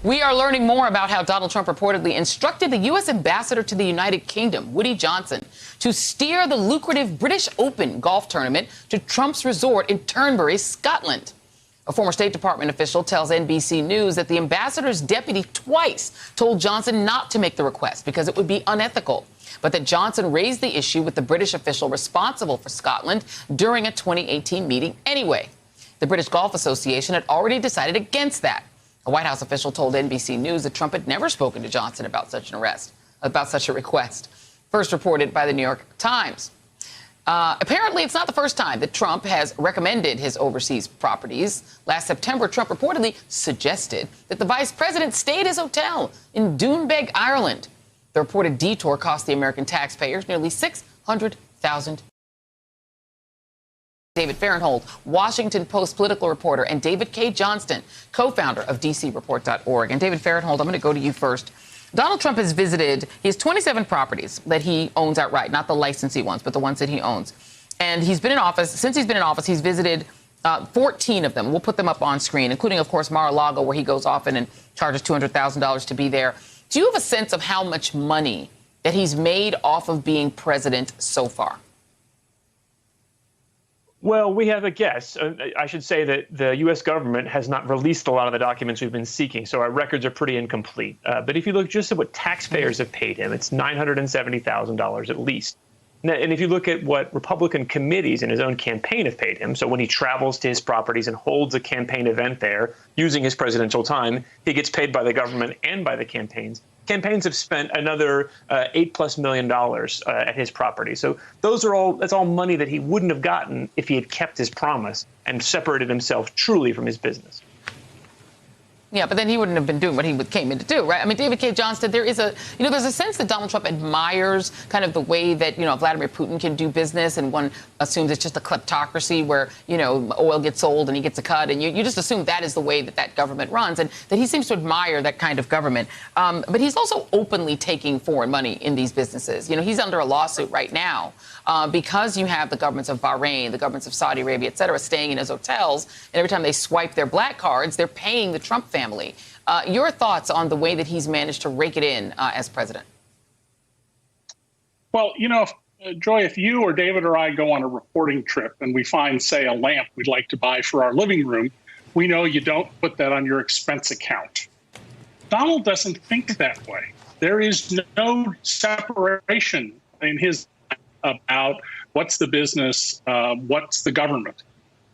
We are learning more about how Donald Trump reportedly instructed the U.S. ambassador to the United Kingdom, Woody Johnson, to steer the lucrative British Open golf tournament to Trump's resort in Turnberry, Scotland. A former State Department official tells NBC News that the ambassador's deputy twice told Johnson not to make the request because it would be unethical, but that Johnson raised the issue with the British official responsible for Scotland during a 2018 meeting anyway. The British Golf Association had already decided against that. A White House official told NBC News that Trump had never spoken to Johnson about such a request. First reported by the New York Times. Apparently, it's not the first time that Trump has recommended his overseas properties. Last September, Trump reportedly suggested that the vice president stay at his hotel in Doonbeg, Ireland. The reported detour cost the American taxpayers nearly $600,000. David Fahrenthold, Washington Post political reporter, and David K. Johnston, co-founder of DCReport.org. And David Fahrenthold, I'm going to go to you first. Donald Trump has visited, he has 27 properties that he owns outright, not the licensee ones, but the ones that he owns. And he's been in office, since he's been in office, he's visited 14 of them. We'll put them up on screen, including, of course, Mar-a-Lago, where he goes often and charges $200,000 to be there. Do you have a sense of how much money that he's made off of being president so far? Well, we have a guess. I should say that the U.S. government has not released a lot of the documents we've been seeking, so our records are pretty incomplete. But if you look just at what taxpayers have paid him, it's $970,000 at least. And if you look at what Republican committees in his own campaign have paid him, so when he travels to his properties and holds a campaign event there using his presidential time, he gets paid by the government and by the campaigns. Campaigns have spent another $8+ million at his property. So that's all money that he wouldn't have gotten if he had kept his promise and separated himself truly from his business. Yeah, but then he wouldn't have been doing what he came in to do, right? I mean, David K. Johnston, there's a sense that Donald Trump admires kind of the way that, Vladimir Putin can do business, and one assumes it's just a kleptocracy where, oil gets sold and he gets a cut, and you just assume that is the way that government runs, and that he seems to admire that kind of government. But he's also openly taking foreign money in these businesses. He's under a lawsuit right now because you have the governments of Bahrain, the governments of Saudi Arabia, et cetera, staying in his hotels, and every time they swipe their black cards, they're paying the Trump family. Your thoughts on the way that he's managed to rake it in as president? Well, Joy, if you or David or I go on a reporting trip and we find, say, a lamp we'd like to buy for our living room, we know you don't put that on your expense account. Donald doesn't think that way. There is no separation in his about what's the business, what's the government.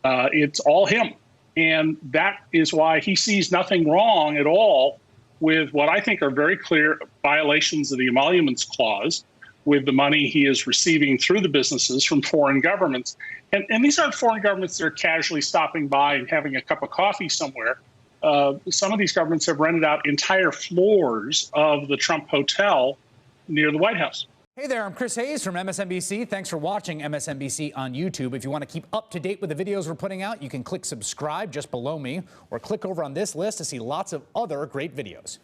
It's all him. And that is why he sees nothing wrong at all with what I think are very clear violations of the Emoluments Clause with the money he is receiving through the businesses from foreign governments. And these aren't foreign governments that are casually stopping by and having a cup of coffee somewhere. Some of these governments have rented out entire floors of the Trump Hotel near the White House. Hey there, I'm Chris Hayes from MSNBC. Thanks for watching MSNBC on YouTube. If you want to keep up to date with the videos we're putting out, you can click subscribe just below me or click over on this list to see lots of other great videos.